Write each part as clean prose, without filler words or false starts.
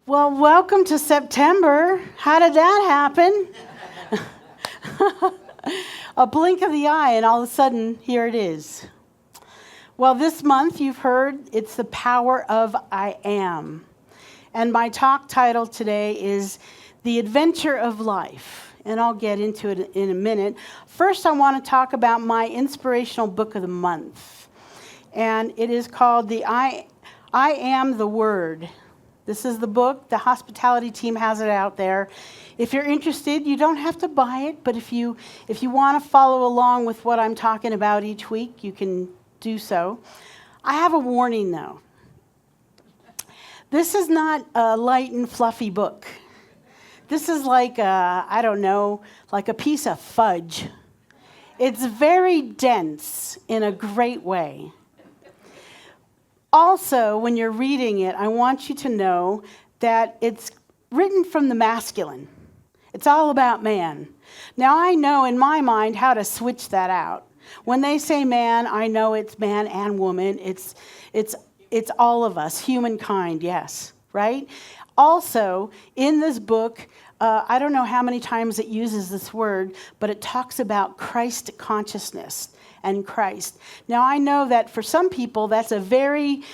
Well, welcome to September. How did that happen? A blink of the eye, and all of a sudden, here it is. Well, this month, you've heard, it's the power of I am. And my talk title today is The Adventure of Life. And I'll get into it in a minute. First, I want to talk about my inspirational book of the month. And it is called I Am the Word. This is the book. The hospitality team has it out there. If you're interested, you don't have to buy it, but if you want to follow along with what I'm talking about each week, you can do so. I have a warning, though. This is not a light and fluffy book. This is like like a piece of fudge. It's very dense in a great way. Also, when you're reading it, I want you to know that it's written from the masculine. It's all about man. Now, I know in my mind how to switch that out. When they say man, I know it's man and woman. It's all of us, humankind, yes, right? Also, in this book, I don't know how many times it uses this word, but it talks about Christ consciousness and Christ. Now, I know that for some people, that's a very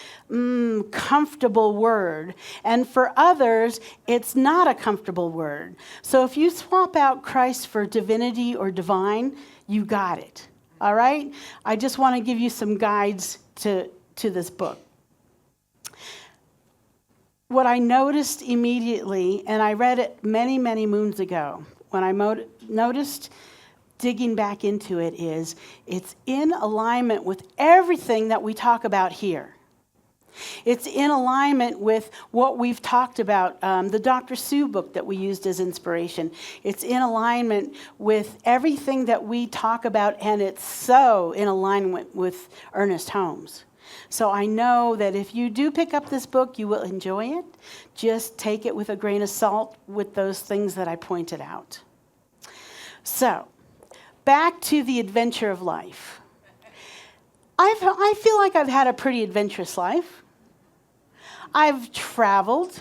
comfortable word. And for others, it's not a comfortable word. So if you swap out Christ for divinity or divine, you got it. All right? I just want to give you some guides to this book. What I noticed immediately, and I read it many, many moons ago, when I noticed digging back into it, is it's in alignment with everything that we talk about here. It's in alignment with what we've talked about, the Dr. Sue book that we used as inspiration. It's in alignment with everything that we talk about, and it's so in alignment with Ernest Holmes. So I know that if you do pick up this book, you will enjoy it. Just take it with a grain of salt with those things that I pointed out. So, back to the adventure of life. I feel like I've had a pretty adventurous life. I've traveled.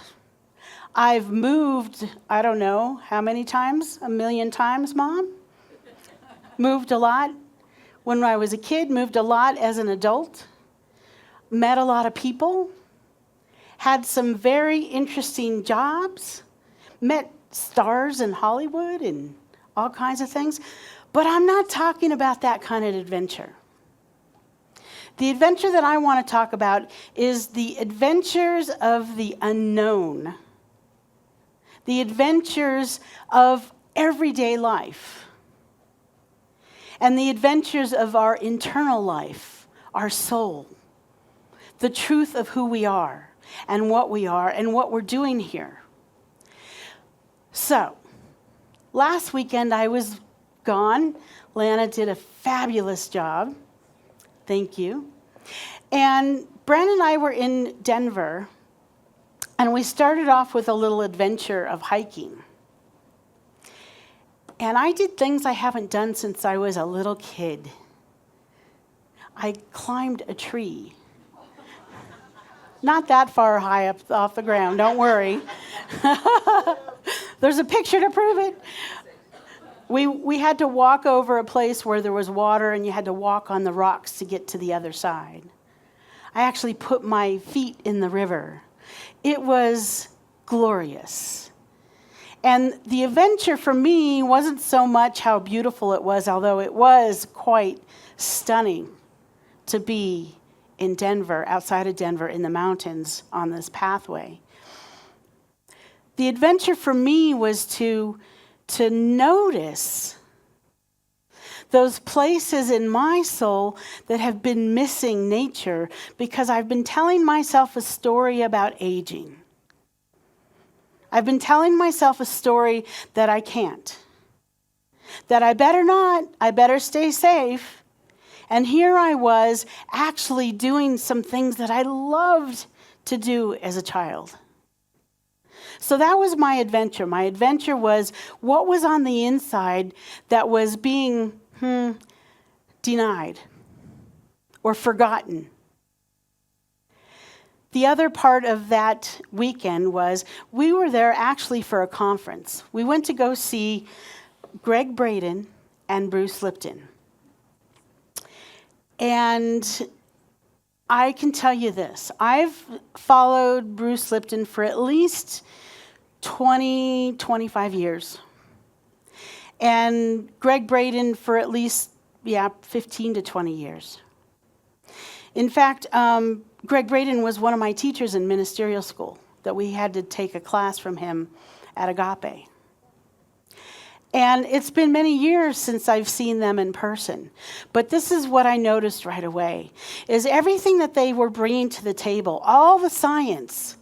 I've moved, I don't know, how many times? 1,000,000 times, Mom? Moved a lot. When I was a kid, moved a lot as an adult. Met a lot of people. Had some very interesting jobs. Met stars in Hollywood and all kinds of things. But I'm not talking about that kind of adventure. The adventure that I want to talk about is the adventures of the unknown. The adventures of everyday life. And the adventures of our internal life, our soul. The truth of who we are and what we're doing here. So, last weekend I was gone. Lana did a fabulous job. Thank you. And Brent and I were in Denver, and we started off with a little adventure of hiking. And I did things I haven't done since I was a little kid. I climbed a tree. Not that far high up off the ground, don't worry. There's a picture to prove it. We had to walk over a place where there was water, and you had to walk on the rocks to get to the other side. I actually put my feet in the river. It was glorious. And the adventure for me wasn't so much how beautiful it was, although it was quite stunning to be in Denver, outside of Denver, in the mountains on this pathway. The adventure for me was to notice those places in my soul that have been missing nature, because I've been telling myself a story about aging. I've been telling myself a story that I can't, that I better not, I better stay safe. And here I was actually doing some things that I loved to do as a child. So that was my adventure. My adventure was what was on the inside that was being denied or forgotten. the other part of that weekend was we were there actually for a conference. We went to go see Greg Braden and Bruce Lipton. And I can tell you this. I've followed Bruce Lipton for at least 20, 25 years. And Greg Braden for at least, 15 to 20 years. In fact, Greg Braden was one of my teachers in ministerial school that we had to take a class from him at Agape. And it's been many years since I've seen them in person. But this is what I noticed right away, is everything that they were bringing to the table, all the science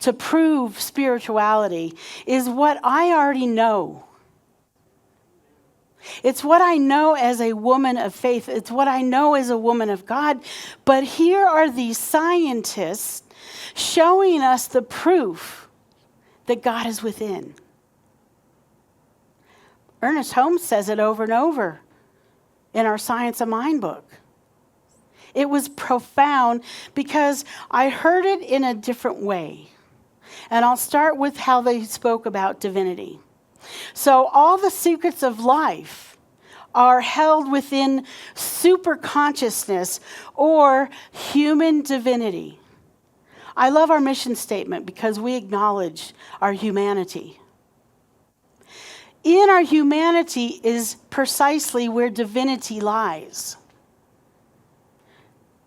to prove spirituality, is what I already know. It's what I know as a woman of faith. It's what I know as a woman of God. But here are these scientists showing us the proof that God is within. Ernest Holmes says it over and over in our Science of Mind book. It was profound because I heard it in a different way. And I'll start with how they spoke about divinity. So all the secrets of life are held within super consciousness or human divinity. I love our mission statement because we acknowledge our humanity. In our humanity is precisely where divinity lies.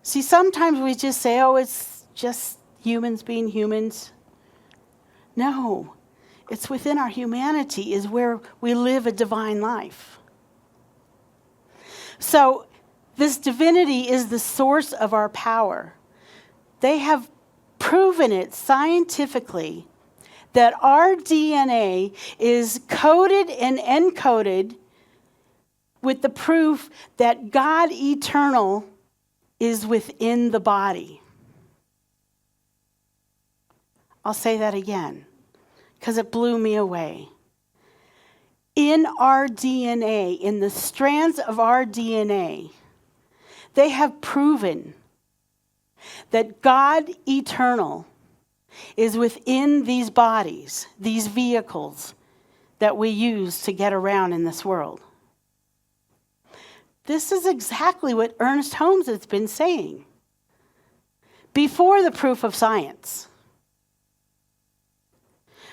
See, sometimes we just say, oh, it's just humans being humans. No, it's within our humanity is where we live a divine life. So this divinity is the source of our power. They have proven it scientifically that our DNA is coded and encoded with the proof that God eternal is within the body. I'll say that again, because it blew me away. In our DNA, in the strands of our DNA, they have proven that God eternal is within these bodies, these vehicles that we use to get around in this world. This is exactly what Ernest Holmes has been saying before the proof of science.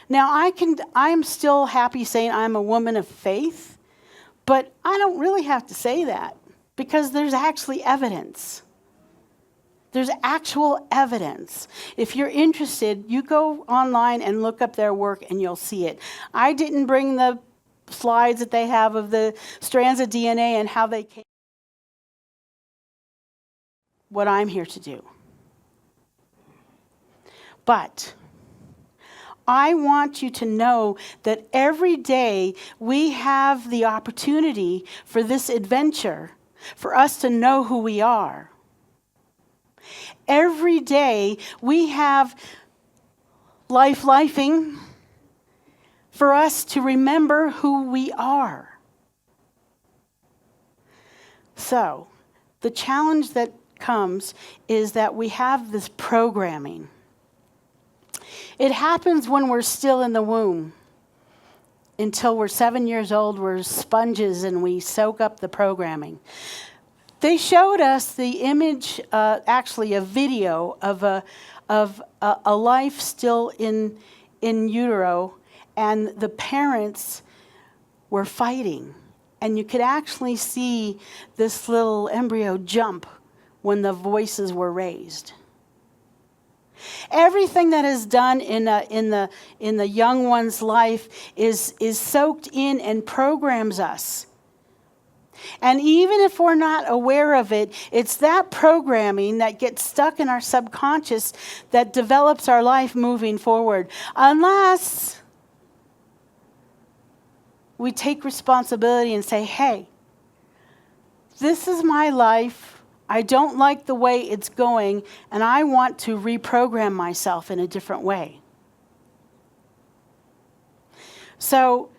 Now, I'm still happy saying I'm a woman of faith, but I don't really have to say that because there's actually evidence. There's actual evidence. If you're interested, you go online and look up their work and you'll see it. I didn't bring the slides that they have of the strands of DNA and how they came. What I'm here to do. But I want you to know that every day we have the opportunity for this adventure, for us to know who we are. Every day we have lifing for us to remember who we are. So, the challenge that comes is that we have this programming. It happens when we're still in the womb. Until we're 7 years old, we're sponges and we soak up the programming. They showed us the image, actually a video of a life still in utero, and the parents were fighting. And you could actually see this little embryo jump when the voices were raised. Everything that is done in the young one's life is soaked in and programs us. And even if we're not aware of it, it's that programming that gets stuck in our subconscious that develops our life moving forward. Unless we take responsibility and say, hey, this is my life. I don't like the way it's going, and I want to reprogram myself in a different way. So,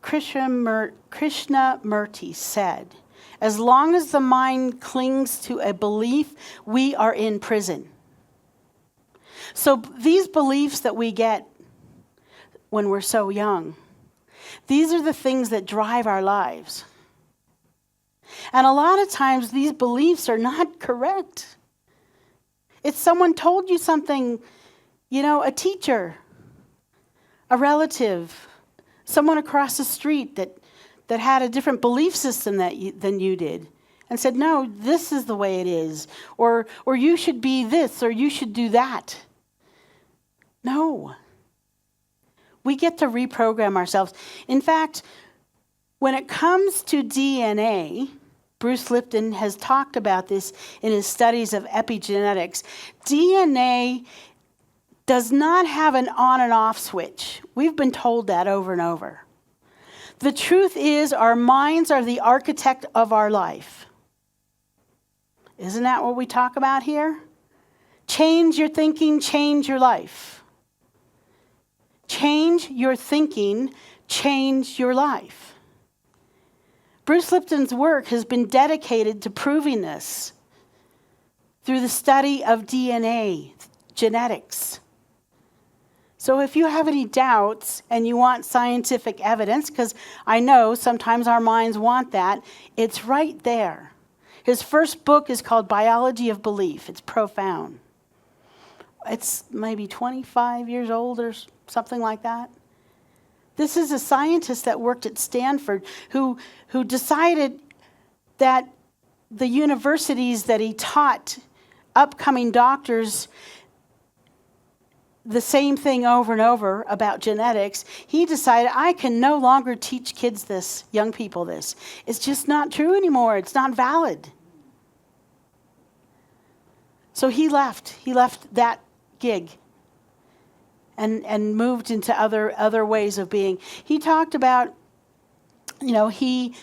Krishnamurti said, As long as the mind clings to a belief, we are in prison. So these beliefs that we get when we're so young, these are the things that drive our lives. And a lot of times these beliefs are not correct. It's someone told you something, a teacher, a relative, someone across the street that had a different belief system than you did and said, no, this is the way it is, or you should be this, or you should do that. No. We get to reprogram ourselves. In fact, when it comes to DNA, Bruce Lipton has talked about this in his studies of epigenetics. DNA does not have an on and off switch. We've been told that over and over. The truth is, our minds are the architect of our life. Isn't that what we talk about here? Change your thinking, change your life. Change your thinking, change your life. Bruce Lipton's work has been dedicated to proving this through the study of DNA, genetics. So if you have any doubts and you want scientific evidence, because I know sometimes our minds want that, it's right there. His first book is called Biology of Belief. It's profound. It's maybe 25 years old or something like that. This is a scientist that worked at Stanford who decided that the universities that he taught upcoming doctors the same thing over and over about genetics, he decided, I can no longer teach kids this, young people this. It's just not true anymore. It's not valid. So he left. He left that gig and moved into other ways of being. He talked about, he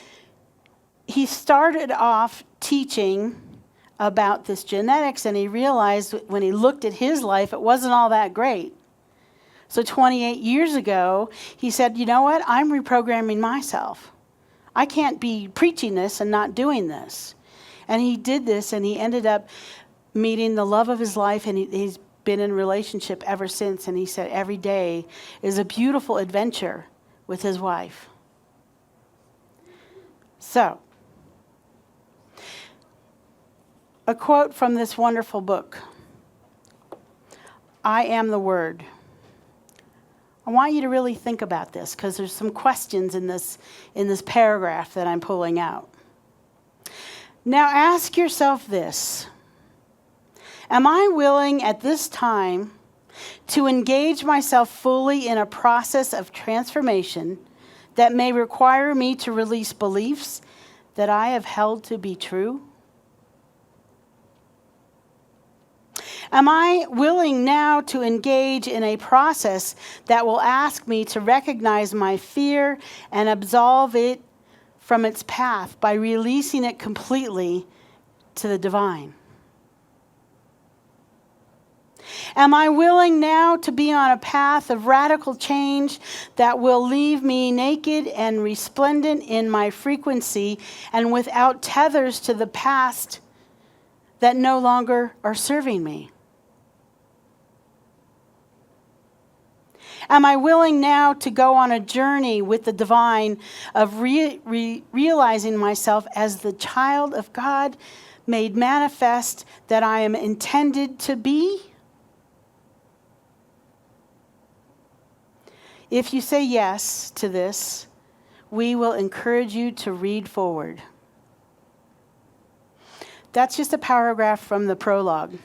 started off teaching about this genetics, and he realized when he looked at his life, it wasn't all that great. So 28 years ago, he said, you know what? I'm reprogramming myself. I can't be preaching this and not doing this. And he did this, and he ended up meeting the love of his life, and he's been in a relationship ever since. And he said every day is a beautiful adventure with his wife. So, a quote from this wonderful book. I am the Word. I want you to really think about this because there's some questions in this paragraph that I'm pulling out. Now ask yourself this. Am I willing at this time to engage myself fully in a process of transformation that may require me to release beliefs that I have held to be true? Am I willing now to engage in a process that will ask me to recognize my fear and absolve it from its path by releasing it completely to the divine? Am I willing now to be on a path of radical change that will leave me naked and resplendent in my frequency and without tethers to the past that no longer are serving me? Am I willing now to go on a journey with the divine of realizing myself as the child of God made manifest that I am intended to be? If you say yes to this, we will encourage you to read forward. That's just a paragraph from the prologue.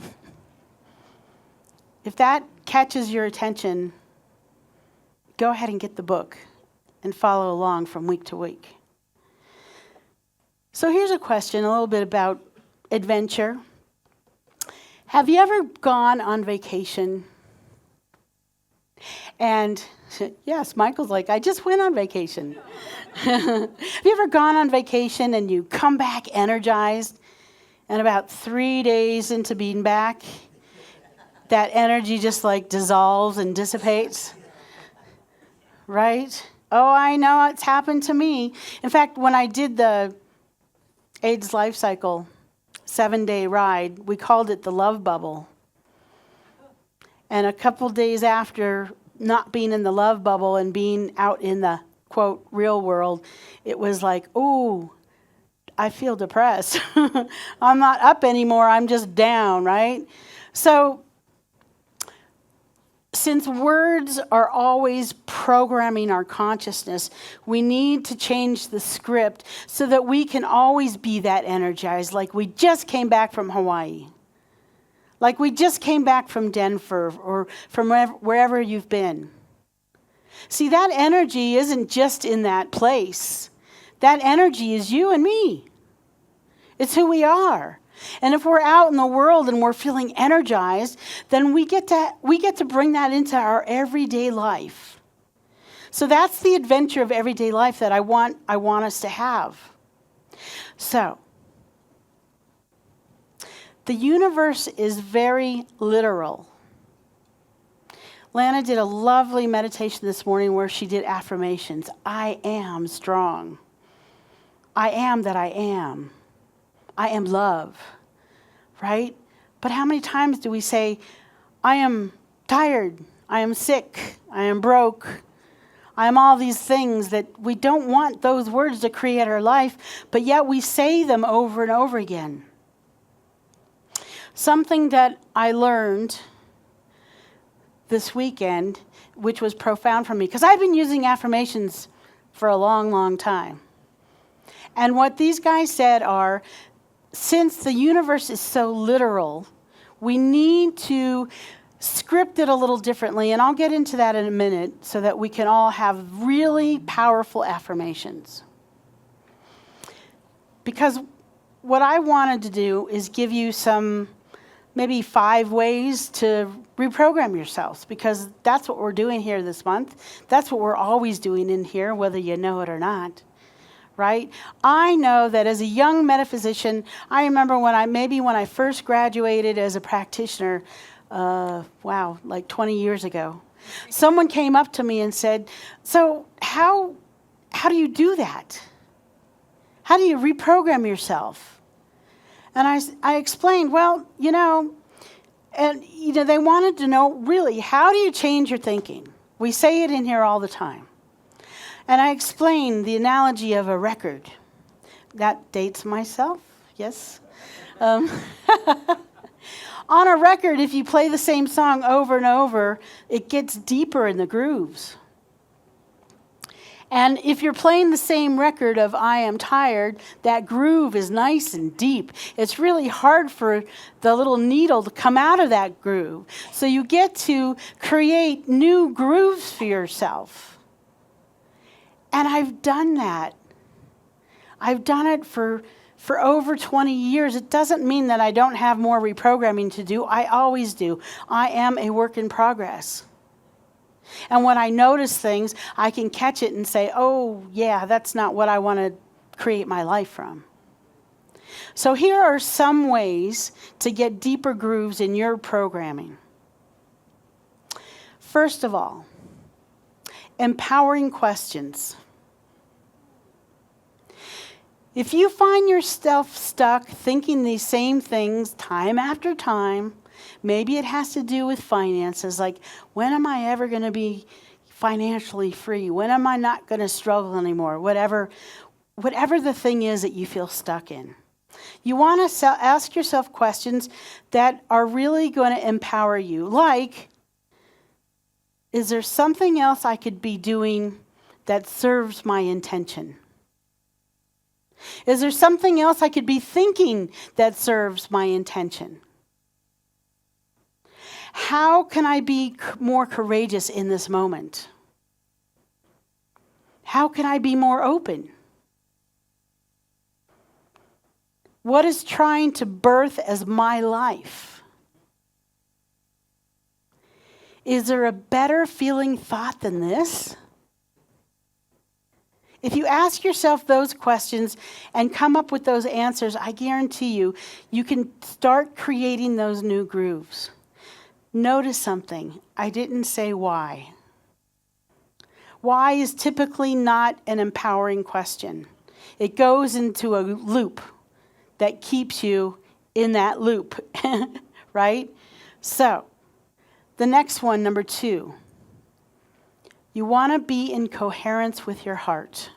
If that catches your attention, go ahead and get the book and follow along from week to week. So here's a question, a little bit about adventure. Have you ever gone on vacation? And yes, Michael's like, I just went on vacation. Have you ever gone on vacation and you come back energized, and about 3 days into being back, that energy just like dissolves and dissipates? Right? Oh, I know, it's happened to me. In fact, when I did the AIDS Life Cycle 7-day ride. We called it the love bubble. And a couple days after not being in the love bubble and being out in the, quote, real world, it was like, ooh, I feel depressed. I'm not up anymore. I'm just down, right? So since words are always programming our consciousness, we need to change the script so that we can always be that energized, like we just came back from Hawaii, like we just came back from Denver or from wherever you've been. See, that energy isn't just in that place. That energy is you and me. It's who we are. And if we're out in the world and we're feeling energized, then we get to bring that into our everyday life. So that's the adventure of everyday life that I want us to have. So, the universe is very literal. Lana did a lovely meditation this morning where she did affirmations. I am strong. I am that I am. I am love, right? But how many times do we say, I am tired, I am sick, I am broke, I am all these things that we don't want those words to create our life, but yet we say them over and over again. Something that I learned this weekend, which was profound for me, because I've been using affirmations for a long, long time. And what these guys said are, since the universe is so literal, we need to script it a little differently, and I'll get into that in a minute so that we can all have really powerful affirmations. Because what I wanted to do is give you some, maybe 5 ways to reprogram yourselves, because that's what we're doing here this month. That's what we're always doing in here, whether you know it or not. Right? I know that as a young metaphysician, I remember when I first graduated as a practitioner, like 20 years ago, someone came up to me and said, so how do you do that? How do you reprogram yourself? And I explained, they wanted to know, really, how do you change your thinking? We say it in here all the time. And I explained the analogy of a record. That dates myself, yes. On a record, if you play the same song over and over, it gets deeper in the grooves. And if you're playing the same record of I Am Tired, that groove is nice and deep. It's really hard for the little needle to come out of that groove. So you get to create new grooves for yourself. And I've done that. I've done it for over 20 years. It doesn't mean that I don't have more reprogramming to do. I always do. I am a work in progress. And when I notice things, I can catch it and say, oh, yeah, that's not what I want to create my life from. So here are some ways to get deeper grooves in your programming. First of all, empowering questions. If you find yourself stuck thinking these same things time after time, maybe it has to do with finances, like when am I ever going to be financially free? When am I not going to struggle anymore? Whatever the thing is that you feel stuck in. You want to ask yourself questions that are really going to empower you, like, is there something else I could be doing that serves my intention? Is there something else I could be thinking that serves my intention? How can I be more courageous in this moment? How can I be more open? What is trying to birth as my life? Is there a better feeling thought than this? If you ask yourself those questions and come up with those answers, I guarantee you, you can start creating those new grooves. Notice something. I didn't say why. Why is typically not an empowering question. It goes into a loop. that keeps you in that loop, right? So, the next one, number 2. You want to be in coherence with your heart.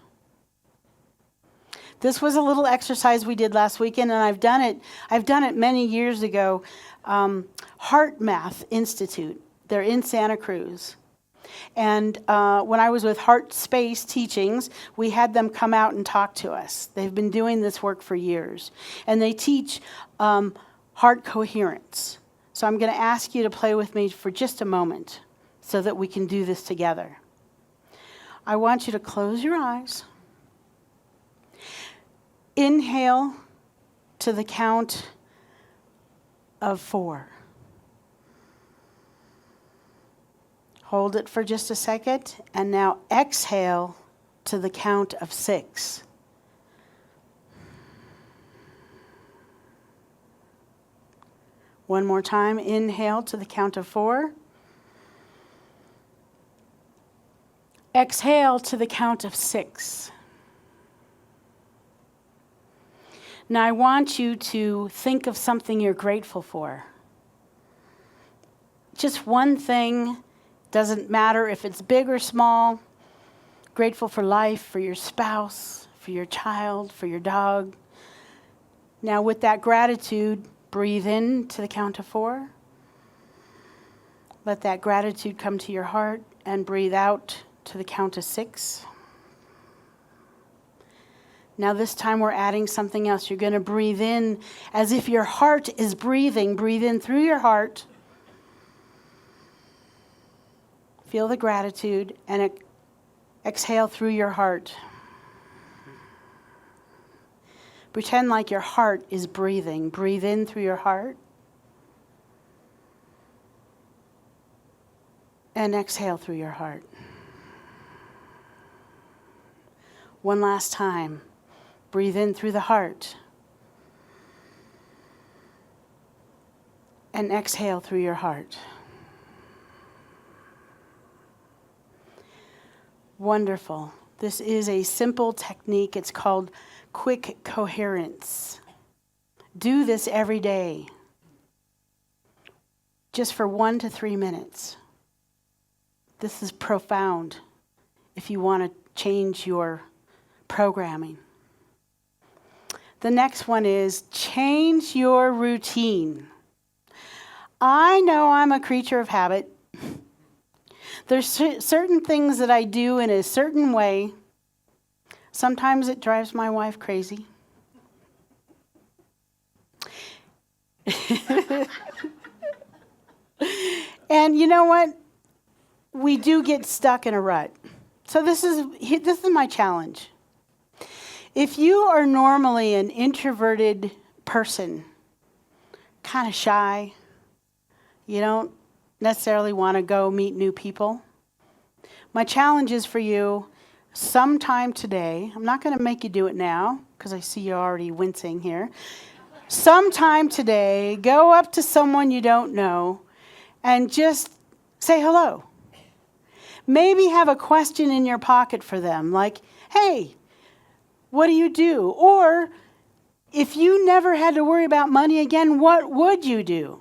This was a little exercise we did last weekend, and I've done it many years ago. Heart Math Institute. They're in Santa Cruz. And when I was with Heart Space Teachings, we had them come out and talk to us. They've been doing this work for years. And they teach heart coherence. So I'm going to ask you to play with me for just a moment so that we can do this together. I want you to close your eyes. Inhale to the count of 4. Hold it for just a second, and now exhale to the count of 6. One more time, inhale to the count of 4. Exhale to the count of 6. Now I want you to think of something you're grateful for. Just one thing, doesn't matter if it's big or small. Grateful for life, for your spouse, for your child, for your dog. Now with that gratitude, breathe in to the count of 4. Let that gratitude come to your heart and breathe out to the count of 6. Now this time we're adding something else. You're going to breathe in as if your heart is breathing. Breathe in through your heart. Feel the gratitude and exhale through your heart. Pretend like your heart is breathing. Breathe in through your heart. And exhale through your heart. One last time. Breathe in through the heart. And exhale through your heart. Wonderful. This is a simple technique. It's called quick coherence. Do this every day. Just for 1 to 3 minutes. This is profound if you want to change your programming. The next one is change your routine. I know I'm a creature of habit. There's certain things that I do in a certain way. Sometimes it drives my wife crazy. And you know what? We do get stuck in a rut. So this is my challenge. If you are normally an introverted person, kind of shy, you don't necessarily want to go meet new people, my challenge is for you sometime today. I'm not going to make you do it now because I see you already wincing here. Sometime today, go up to someone you don't know and just say hello. Maybe have a question in your pocket for them, like, hey, what do you do? Or if you never had to worry about money again, what would you do?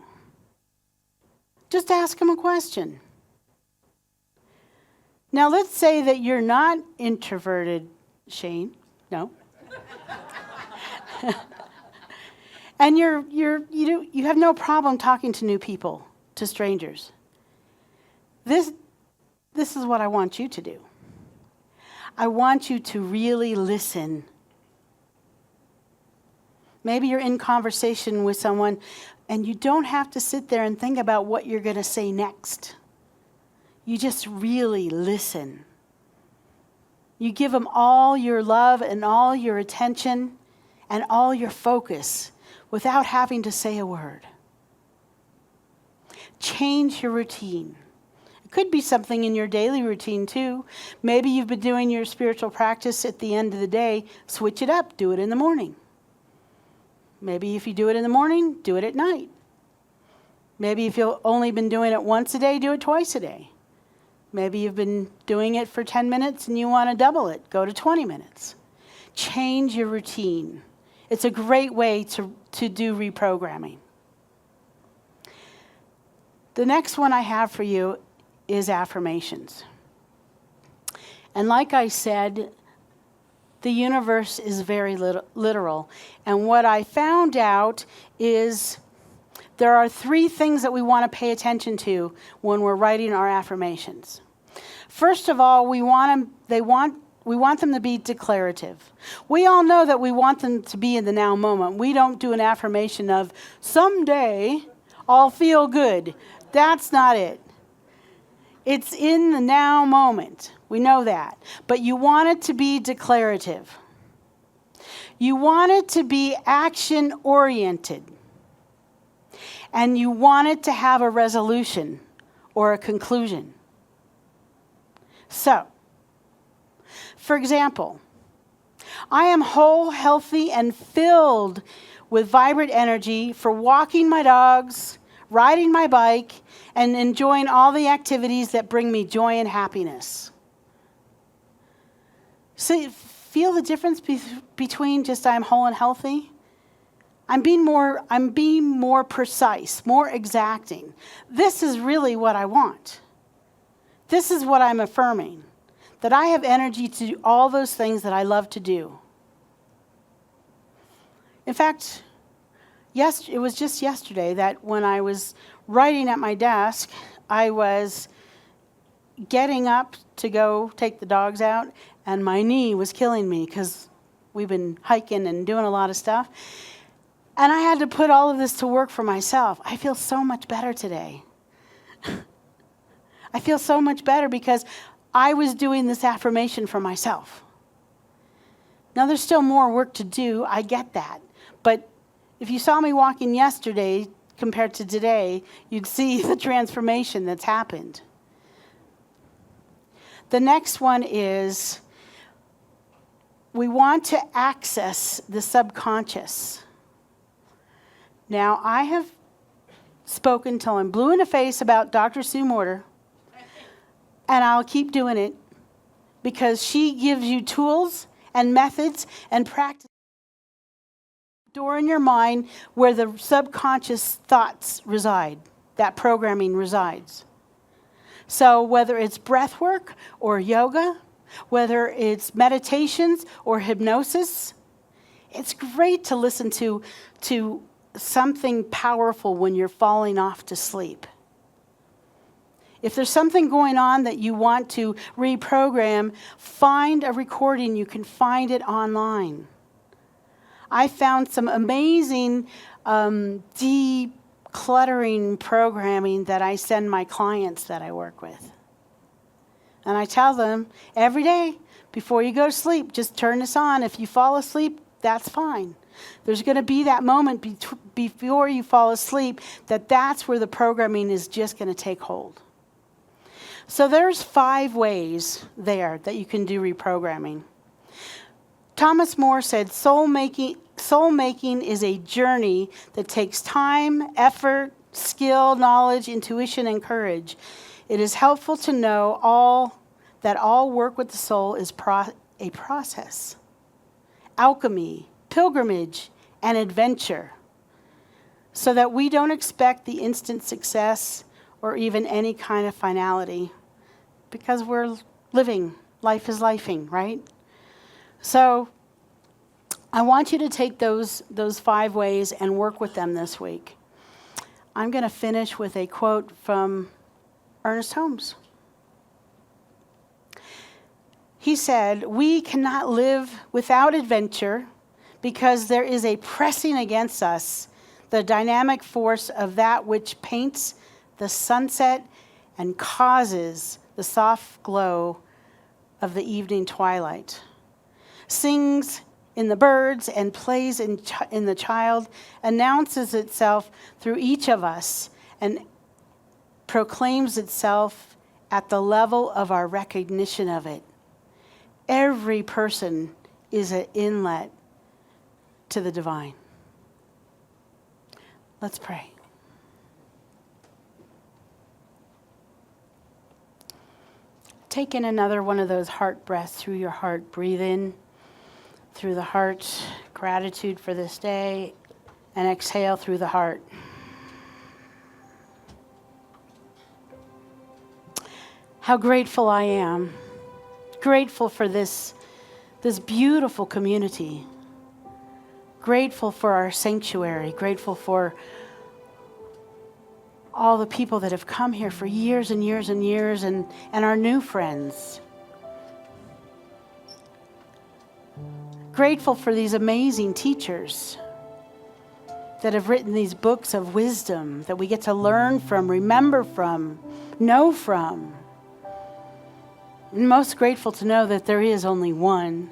Just ask them a question. Now let's say that you're not introverted, Shane. No. And you have no problem talking to new people, to strangers. This is what I want you to do. I want you to really listen. Maybe you're in conversation with someone and you don't have to sit there and think about what you're going to say next. You just really listen. You give them all your love and all your attention and all your focus without having to say a word. Change your routine. Could be something in your daily routine too. Maybe you've been doing your spiritual practice at the end of the day. Switch it up. Do it in the morning. Maybe if you do it in the morning, do it at night. Maybe if you've only been doing it once a day, do it twice a day. Maybe you've been doing it for 10 minutes and you want to double it. Go to 20 minutes. Change your routine. It's a great way to do reprogramming. The next one I have for you is affirmations. And like I said, the universe is very literal. And what I found out is there are 3 things that we want to pay attention to when we're writing our affirmations. First of all, we want them to be declarative. We all know that we want them to be in the now moment. We don't do an affirmation of, someday I'll feel good. That's not it. It's in the now moment. We know that. But you want it to be declarative. You want it to be action-oriented. And you want it to have a resolution or a conclusion. So, for example, I am whole, healthy, and filled with vibrant energy for walking my dogs, riding my bike, and enjoying all the activities that bring me joy and happiness. So, feel the difference between just I'm whole and healthy? I'm being more precise, more exacting. This is really what I want. This is what I'm affirming. That I have energy to do all those things that I love to do. In fact, it was just yesterday that when I was writing at my desk, I was getting up to go take the dogs out, and my knee was killing me because we've been hiking and doing a lot of stuff. And I had to put all of this to work for myself. I feel so much better today. I feel so much better because I was doing this affirmation for myself. Now, there's still more work to do. I get that. But if you saw me walking yesterday compared to today, you'd see the transformation that's happened. The next one is we want to access the subconscious. Now, I have spoken till I'm blue in the face about Dr. Sue Morter, and I'll keep doing it because she gives you tools and methods and practice. Door in your mind where the subconscious thoughts reside, that programming resides. So whether it's breath work or yoga, whether it's meditations or hypnosis, it's great to listen to something powerful when you're falling off to sleep. If there's something going on that you want to reprogram, find a recording. You can find it online. I found some amazing decluttering programming that I send my clients that I work with. And I tell them every day, before you go to sleep, just turn this on. If you fall asleep, that's fine. There's going to be that moment before you fall asleep that's where the programming is just going to take hold. So there's 5 ways there that you can do reprogramming. Thomas More said, soul making is a journey that takes time, effort, skill, knowledge, intuition, and courage. It is helpful to know that all work with the soul is a process. Alchemy, pilgrimage, and adventure, so that we don't expect the instant success or even any kind of finality, because we're living. Life is lifing, right? So I want you to take those 5 ways and work with them this week. I'm going to finish with a quote from Ernest Holmes. He said, "We cannot live without adventure because there is a pressing against us the dynamic force of that which paints the sunset and causes the soft glow of the evening twilight, sings in the birds and plays in the child, announces itself through each of us, and proclaims itself at the level of our recognition of it. Every person is an inlet to the divine." Let's pray. Take in another one of those heart breaths through your heart. Breathe in through the heart, gratitude for this day, and exhale through the heart. How grateful I am. Grateful for this beautiful community. Grateful for our sanctuary. Grateful for all the people that have come here for years and years and years, and our new friends. Grateful for these amazing teachers that have written these books of wisdom that we get to learn from, remember from, know from. I'm most grateful to know that there is only one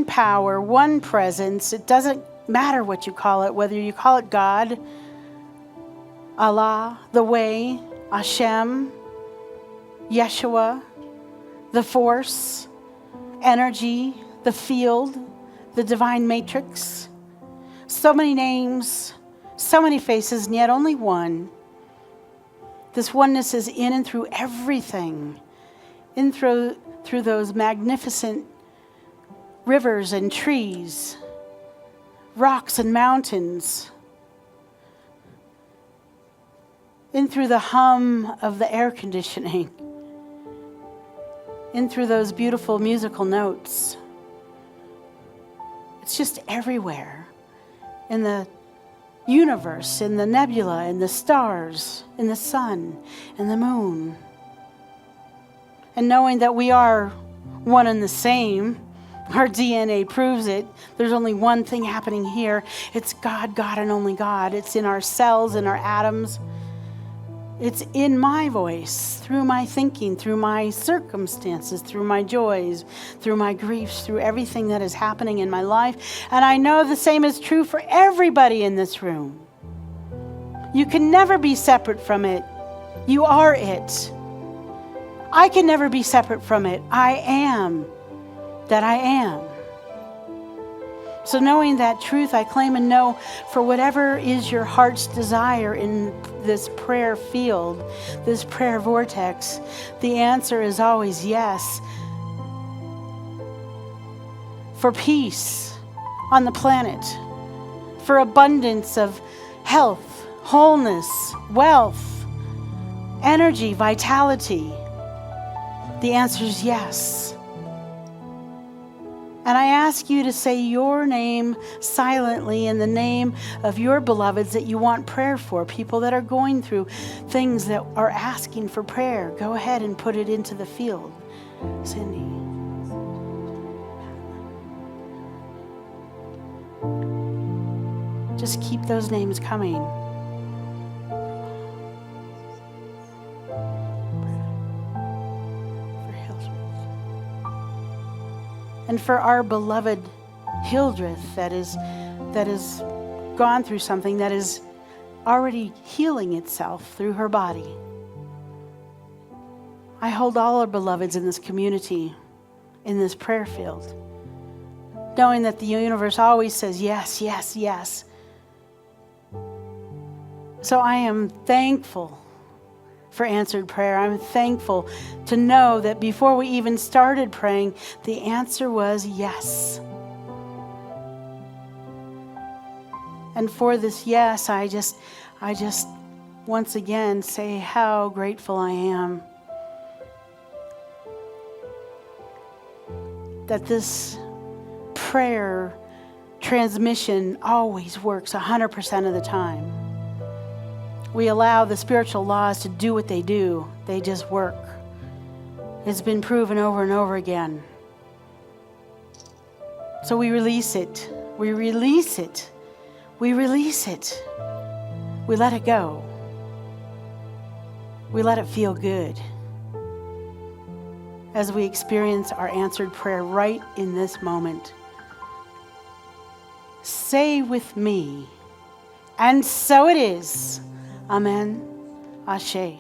power, one presence. It doesn't matter what you call it, whether you call it God, Allah, the way, Hashem, Yeshua, the force, energy, the field, the divine matrix. So many names, so many faces, and yet only one. This oneness is in and through everything, in through those magnificent rivers and trees, rocks and mountains, in through the hum of the air conditioning, in through those beautiful musical notes. It's just everywhere. In the universe, in the nebula, in the stars, in the sun, in the moon. And knowing that we are one and the same, our DNA proves it. There's only one thing happening here. It's God, God, and only God. It's in our cells, in our atoms. It's in my voice, through my thinking, through my circumstances, through my joys, through my griefs, through everything that is happening in my life. And I know the same is true for everybody in this room. You can never be separate from it. You are it. I can never be separate from it. I am that I am. So knowing that truth, I claim and know for whatever is your heart's desire in this prayer field, this prayer vortex, the answer is always yes. For peace on the planet, for abundance of health, wholeness, wealth, energy, vitality, the answer is yes. And I ask you to say your name silently in the name of your beloveds that you want prayer for, people that are going through things that are asking for prayer. Go ahead and put it into the field. Cindy. Just keep those names coming. And for our beloved Hildreth that has gone through something that is already healing itself through her body. I hold all our beloveds in this community, in this prayer field, knowing that the universe always says yes, yes, yes. So I am thankful for answered prayer. I'm thankful to know that before we even started praying, the answer was yes. And for this yes, I just once again say how grateful I am that this prayer transmission always works 100% of the time. We allow the spiritual laws to do what they do. They just work. It's been proven over and over again. So we release it. We release it. We release it. We let it go. We let it feel good as we experience our answered prayer right in this moment. Say with me, and so it is. Amen. Ashe.